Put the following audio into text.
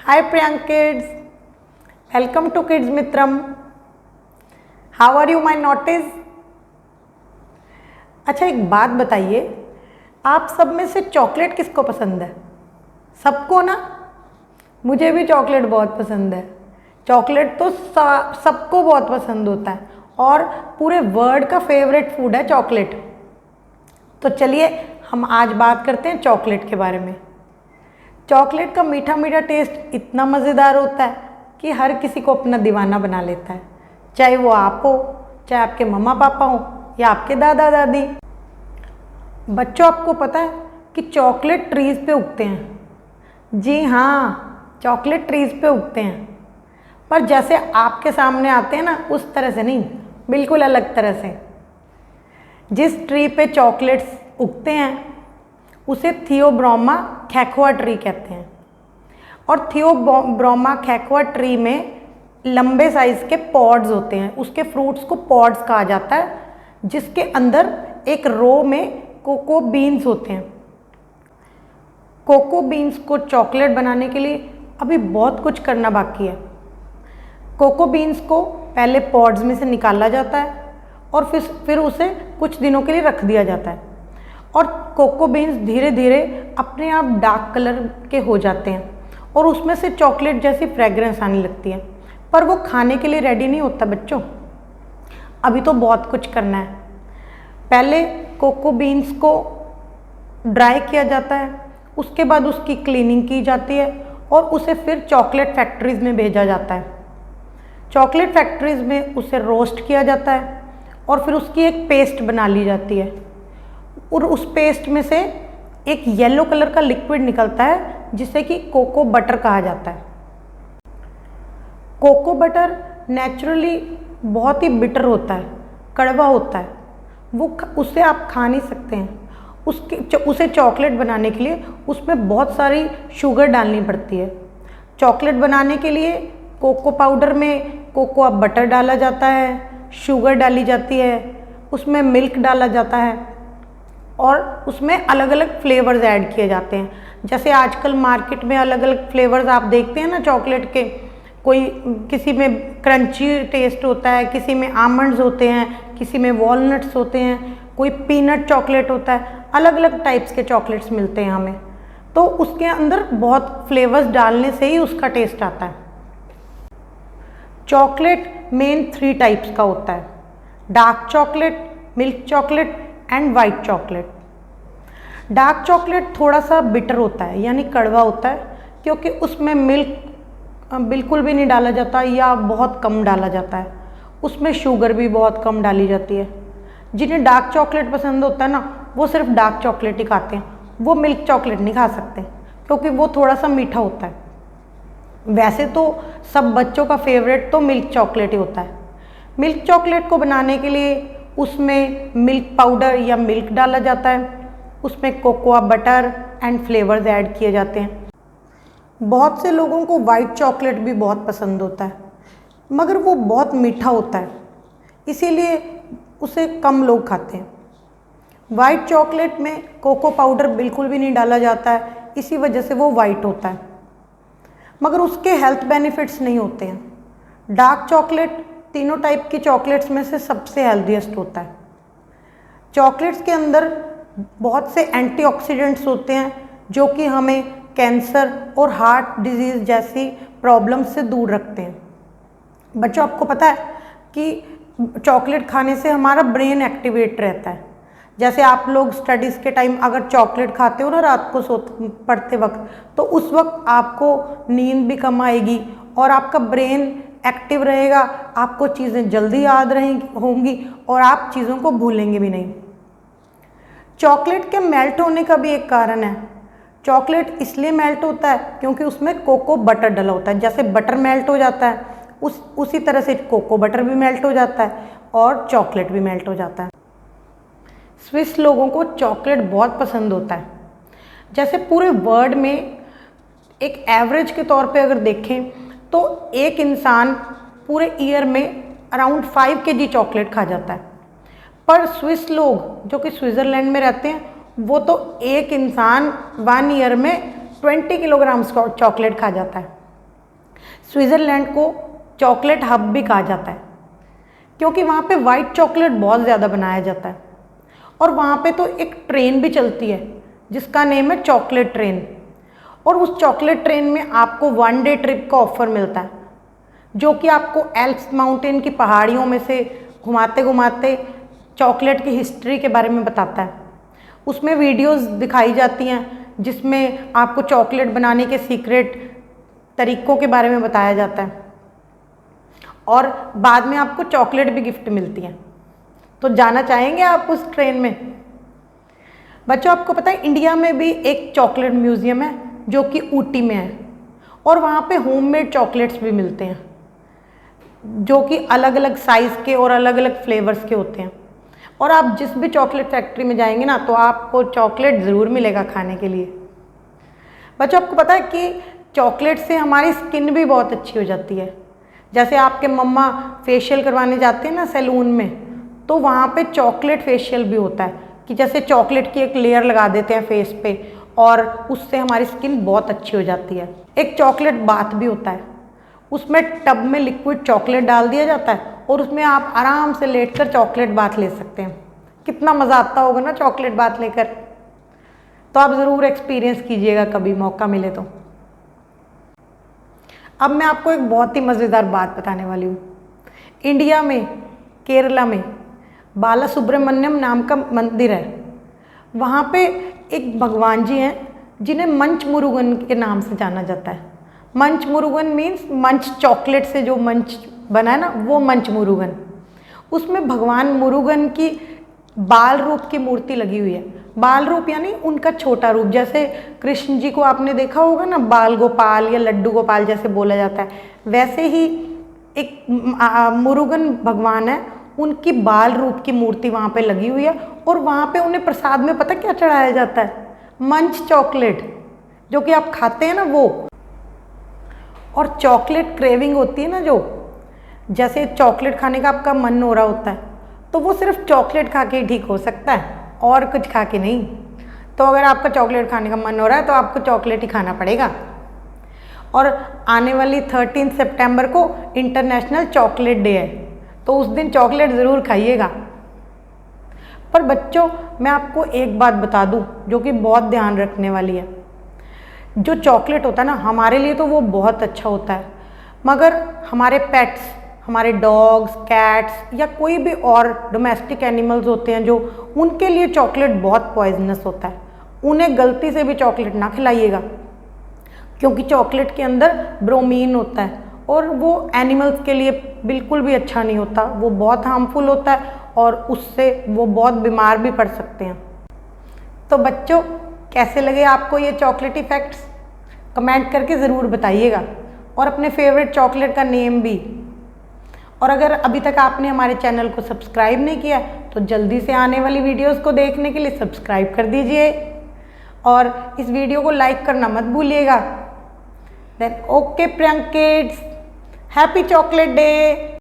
Hi Priyank kids, welcome to Kids Mitram. How are you my naughties? अच्छा एक बात बताइए, आप सब में से चॉकलेट किसको पसंद है? सबको ना? मुझे भी चॉकलेट बहुत पसंद है। चॉकलेट तो सबको बहुत पसंद होता है और पूरे वर्ल्ड का फेवरेट फूड है चॉकलेट। तो चलिए हम आज बात करते हैं चॉकलेट के बारे में। चॉकलेट का मीठा मीठा टेस्ट इतना मज़ेदार होता है कि हर किसी को अपना दीवाना बना लेता है, चाहे वो आप हो, चाहे आपके मम्मा पापा हो या आपके दादा दादी। बच्चों, आपको पता है कि चॉकलेट ट्रीज़ पे उगते हैं? जी हाँ, चॉकलेट ट्रीज़ पे उगते हैं, पर जैसे आपके सामने आते हैं ना उस तरह से नहीं, बिल्कुल अलग तरह से। जिस ट्री पे चॉकलेट्स उगते हैं उसे थियोब्रोमा खैखोआ ट्री कहते हैं और थियोब्रोमा खैखोआ ट्री में लंबे साइज़ के पॉड्स होते हैं। उसके फ्रूट्स को पॉड्स कहा जाता है, जिसके अंदर एक रो में कोको बीन्स होते हैं। कोको बीन्स को चॉकलेट बनाने के लिए अभी बहुत कुछ करना बाकी है। कोको बीन्स को पहले पॉड्स में से निकाला जाता है और फिर उसे कुछ दिनों के लिए रख दिया जाता है और कोको बीन्स धीरे धीरे अपने आप डार्क कलर के हो जाते हैं और उसमें से चॉकलेट जैसी फ्रेग्रेंस आने लगती है, पर वो खाने के लिए रेडी नहीं होता बच्चों। अभी तो बहुत कुछ करना है। पहले कोको बीन्स को ड्राई किया जाता है, उसके बाद उसकी क्लीनिंग की जाती है और उसे फिर चॉकलेट फैक्ट्रीज़ में भेजा जाता है। चॉकलेट फैक्ट्रीज़ में उसे रोस्ट किया जाता है और फिर उसकी एक पेस्ट बना ली जाती है और उस पेस्ट में से एक येलो कलर का लिक्विड निकलता है जिसे कि कोको बटर कहा जाता है। कोको बटर नेचुरली बहुत ही बिटर होता है, कड़वा होता है, उसे आप खा नहीं सकते हैं। उसे चॉकलेट बनाने के लिए उसमें बहुत सारी शुगर डालनी पड़ती है। चॉकलेट बनाने के लिए कोको पाउडर में कोकोआ बटर डाला जाता है, शुगर डाली जाती है, उसमें मिल्क डाला जाता है और उसमें अलग अलग फ्लेवर्स ऐड किए जाते हैं। जैसे आजकल मार्केट में अलग अलग फ्लेवर्स आप देखते हैं ना चॉकलेट के, किसी में क्रंची टेस्ट होता है, किसी में आमंड्स होते हैं, किसी में वॉलनट्स होते हैं, कोई पीनट चॉकलेट होता है। अलग अलग टाइप्स के चॉकलेट्स मिलते हैं हमें, तो उसके अंदर बहुत फ्लेवर्स डालने से ही उसका टेस्ट आता है। चॉकलेट मेन 3 टाइप्स का होता है: dark chocolate, milk chocolate and white chocolate. Dark chocolate थोड़ा सा बिटर होता है, यानी कड़वा होता है, क्योंकि उसमें मिल्क बिल्कुल भी नहीं डाला जाता या बहुत कम डाला जाता है। उसमें शुगर भी बहुत कम डाली जाती है। जिन्हें डार्क चॉकलेट पसंद होता है ना, वो सिर्फ डार्क चॉकलेट ही खाते हैं, वो मिल्क चॉकलेट नहीं खा सकते क्योंकि वो थोड़ा सा मीठा होता है। वैसे तो सब बच्चों का फेवरेट तो मिल्क चॉकलेट ही होता है। मिल्क चॉकलेट को बनाने के लिए उसमें मिल्क पाउडर या मिल्क डाला जाता है, उसमें cocoa butter and flavours add किए जाते हैं। बहुत से लोगों को वाइट चॉकलेट भी बहुत पसंद होता है, मगर वो बहुत मीठा होता है, इसीलिए उसे कम लोग खाते हैं। वाइट चॉकलेट में कोको पाउडर बिल्कुल भी नहीं डाला जाता है, इसी वजह से वो वाइट होता है, मगर उसके हेल्थ बेनिफिट्स नहीं होते हैं। डार्क चॉकलेट तीनों टाइप की चॉकलेट्स में से सबसे हेल्दीएस्ट होता है। चॉकलेट्स के अंदर बहुत से एंटीऑक्सीडेंट्स होते हैं जो कि हमें कैंसर और हार्ट डिजीज़ जैसी प्रॉब्लम से दूर रखते हैं। बच्चों, आपको पता है कि चॉकलेट खाने से हमारा ब्रेन एक्टिवेट रहता है। जैसे आप लोग स्टडीज़ के टाइम अगर चॉकलेट खाते हो ना रात को पढ़ते वक्त, तो उस वक्त आपको नींद भी कम आएगी और आपका ब्रेन एक्टिव रहेगा, आपको चीज़ें जल्दी याद होंगी और आप चीज़ों को भूलेंगे भी नहीं। चॉकलेट के मेल्ट होने का भी एक कारण है। चॉकलेट इसलिए मेल्ट होता है क्योंकि उसमें कोको बटर डला होता है। जैसे बटर मेल्ट हो जाता है उसी तरह से कोको बटर भी मेल्ट हो जाता है और चॉकलेट भी मेल्ट हो जाता है। स्विस लोगों को चॉकलेट बहुत पसंद होता है। जैसे पूरे वर्ल्ड में एक एवरेज के तौर पे अगर देखें तो एक इंसान पूरे ईयर में अराउंड 5 kg चॉकलेट खा जाता है, पर स्विस लोग जो कि स्विट्ज़रलैंड में रहते हैं वो तो एक इंसान 1 ईयर में 20 किलोग्राम चॉकलेट खा जाता है। स्विट्ज़रलैंड को चॉकलेट हब भी कहा जाता है क्योंकि वहाँ पे वाइट चॉकलेट बहुत ज़्यादा बनाया जाता है। और वहाँ पे तो एक ट्रेन भी चलती है जिसका नेम है चॉकलेट ट्रेन। और उस चॉकलेट ट्रेन में आपको 1 डे ट्रिप का ऑफ़र मिलता है जो कि आपको एल्प्स माउंटेन की पहाड़ियों में से घुमाते घुमाते चॉकलेट की हिस्ट्री के बारे में बताता है। उसमें वीडियोस दिखाई जाती हैं जिसमें आपको चॉकलेट बनाने के सीक्रेट तरीक़ों के बारे में बताया जाता है और बाद में आपको चॉकलेट भी गिफ्ट मिलती हैं। तो जाना चाहेंगे आप उस ट्रेन में? बच्चों, आपको पता है इंडिया में भी एक चॉकलेट म्यूज़ियम है जो कि ऊटी में है और वहाँ पे होममेड चॉकलेट्स भी मिलते हैं जो कि अलग अलग साइज़ के और अलग अलग फ्लेवर्स के होते हैं। और आप जिस भी चॉकलेट फैक्ट्री में जाएंगे ना तो आपको चॉकलेट ज़रूर मिलेगा खाने के लिए। बच्चों, आपको पता है कि चॉकलेट से हमारी स्किन भी बहुत अच्छी हो जाती है। जैसे आपके मम्मा फेशियल करवाने जाते हैं ना सैलून में, तो वहाँ पे चॉकलेट फेशियल भी होता है कि जैसे चॉकलेट की एक लेयर लगा देते हैं फेस पे और उससे हमारी स्किन बहुत अच्छी हो जाती है। एक चॉकलेट बाथ भी होता है, उसमें टब में लिक्विड चॉकलेट डाल दिया जाता है और उसमें आप आराम से लेटकर चॉकलेट बाथ ले सकते हैं। कितना मज़ा आता होगा ना चॉकलेट बाथ लेकर। तो आप ज़रूर एक्सपीरियंस कीजिएगा कभी मौका मिले तो। अब मैं आपको एक बहुत ही मज़ेदार बात बताने वाली हूँ। इंडिया में केरला में बाला सुब्रमण्यम नाम का मंदिर है। वहाँ पे एक भगवान जी हैं जिन्हें मंच मुरुगन के नाम से जाना जाता है। मंच मुरुगन मीन्स मंच चॉकलेट से जो मंच बना है ना, वो मंच मुरुगन। उसमें भगवान मुरुगन की बाल रूप की मूर्ति लगी हुई है। बाल रूप यानी उनका छोटा रूप, जैसे कृष्ण जी को आपने देखा होगा ना बाल गोपाल या लड्डू गोपाल जैसे बोला जाता है, वैसे ही एक मुरुगन भगवान है, उनकी बाल रूप की मूर्ति वहाँ पे लगी हुई है। और वहाँ पे उन्हें प्रसाद में पता क्या चढ़ाया जाता है? मंच चॉकलेट, जो कि आप खाते हैं ना वो। और चॉकलेट क्रेविंग होती है ना, जो जैसे चॉकलेट खाने का आपका मन हो रहा होता है, तो वो सिर्फ चॉकलेट खा के ही ठीक हो सकता है और कुछ खा के नहीं। तो अगर आपका चॉकलेट खाने का मन हो रहा है तो आपको चॉकलेट ही खाना पड़ेगा। और आने वाली 13 सितंबर को इंटरनेशनल चॉकलेट डे है, तो उस दिन चॉकलेट ज़रूर खाइएगा। पर बच्चों, मैं आपको एक बात बता दूं जो कि बहुत ध्यान रखने वाली है। जो चॉकलेट होता है ना, हमारे लिए तो वो बहुत अच्छा होता है, मगर हमारे पेट्स, हमारे डॉग्स, कैट्स या कोई भी और डोमेस्टिक एनिमल्स होते हैं जो, उनके लिए चॉकलेट बहुत पॉइजनस होता है। उन्हें गलती से भी चॉकलेट ना खिलाइएगा, क्योंकि चॉकलेट के अंदर ब्रोमीन होता है और वो एनिमल्स के लिए बिल्कुल भी अच्छा नहीं होता। वो बहुत हार्मफुल होता है और उससे वो बहुत बीमार भी पड़ सकते हैं। तो बच्चों, कैसे लगे आपको ये चॉकलेटी फैक्ट्स? कमेंट करके ज़रूर बताइएगा और अपने फेवरेट चॉकलेट का नेम भी। और अगर अभी तक आपने हमारे चैनल को सब्सक्राइब नहीं किया तो जल्दी से आने वाली वीडियोस को देखने के लिए सब्सक्राइब कर दीजिए और इस वीडियो को लाइक करना मत भूलिएगा। Then okay Priyank kids, happy chocolate day.